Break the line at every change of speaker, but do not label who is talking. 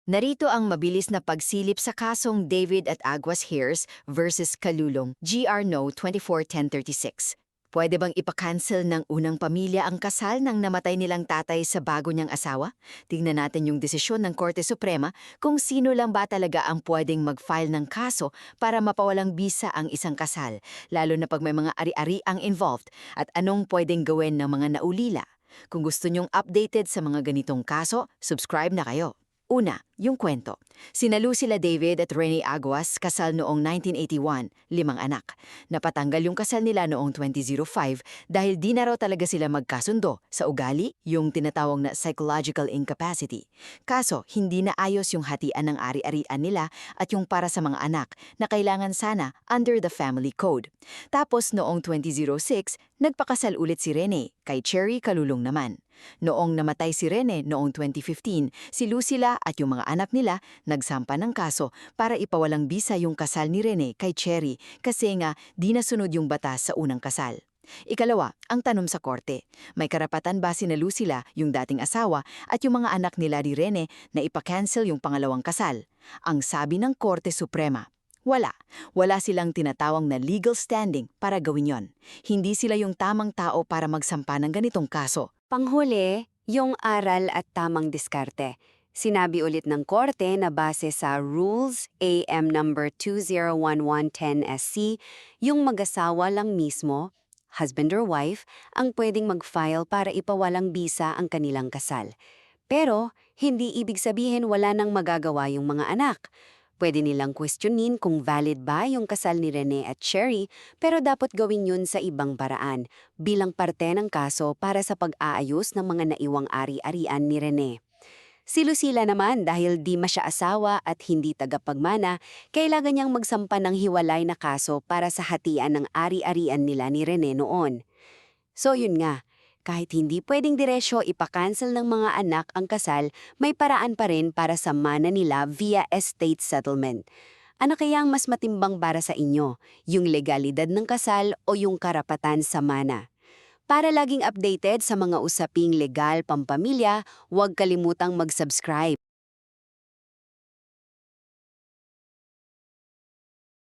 Narito ang mabilis na pagsilip sa kasong David at Aguas Hears versus Kalulong, GR No 24-1036. Pwede bang ipakancel ng unang pamilya ang kasal ng namatay nilang tatay sa bago niyang asawa? Tingnan natin yung desisyon ng Korte Suprema kung sino lang ba talaga ang pwedeng mag-file ng kaso para mapawalang bisa ang isang kasal, lalo na pag may mga ari-ari ang involved, at anong pwedeng gawin ng mga naulila. Kung gusto nyong updated sa mga ganitong kaso, subscribe na kayo. Una, yung kwento. Sinalu sila David at Rene Aguas, kasal noong 1981, 5 anak. Napatanggal yung kasal nila noong 2005 dahil di na raw talaga sila magkasundo sa ugali, yung tinatawag na psychological incapacity. Kaso, hindi na ayos yung hatian ng ari-arian nila at yung para sa mga anak na kailangan sana under the family code. Tapos noong 2006, nagpakasal ulit si Rene, kay Cherry Kalulong naman. Noong namatay si Rene noong 2015, si Lucila at yung mga anak nila nagsampa ng kaso para ipawalang bisa yung kasal ni Rene kay Cherry kasi nga di nasunod yung batas sa unang kasal. Ikalawa, ang tanong sa korte. May karapatan ba si Lucila, yung dating asawa, at yung mga anak nila ni Rene na ipakancel yung pangalawang kasal? Ang sabi ng Korte Suprema, wala. Wala silang tinatawang na legal standing para gawin yon. Hindi sila yung tamang tao para magsampa ng ganitong kaso.
Panghuli, yung aral at tamang diskarte. Sinabi ulit ng korte na base sa Rules AM number 201110SC, yung mag-asawa lang mismo, husband or wife, ang pwedeng mag-file para ipawalang bisa ang kanilang kasal. Pero, hindi ibig sabihin wala nang magagawa yung mga anak. Pwede nilang questionin kung valid ba yung kasal ni Rene at Sherry, pero dapat gawin yun sa ibang paraan, bilang parte ng kaso para sa pag-aayos ng mga naiwang ari-arian ni Rene. Si Lucila naman, dahil di masya asawa at hindi tagapagmana, kailangan niyang magsampa ng hiwalay na kaso para sa hatian ng ari-arian nila ni Rene noon. So yun nga, kahit hindi pwedeng diresyo ipakancel ng mga anak ang kasal, may paraan pa rin para sa mana nila via estate settlement. Ano kaya ang mas matimbang para sa inyo, yung legalidad ng kasal o yung karapatan sa mana? Para laging updated sa mga usaping legal pampamilya, huwag kalimutang mag-subscribe.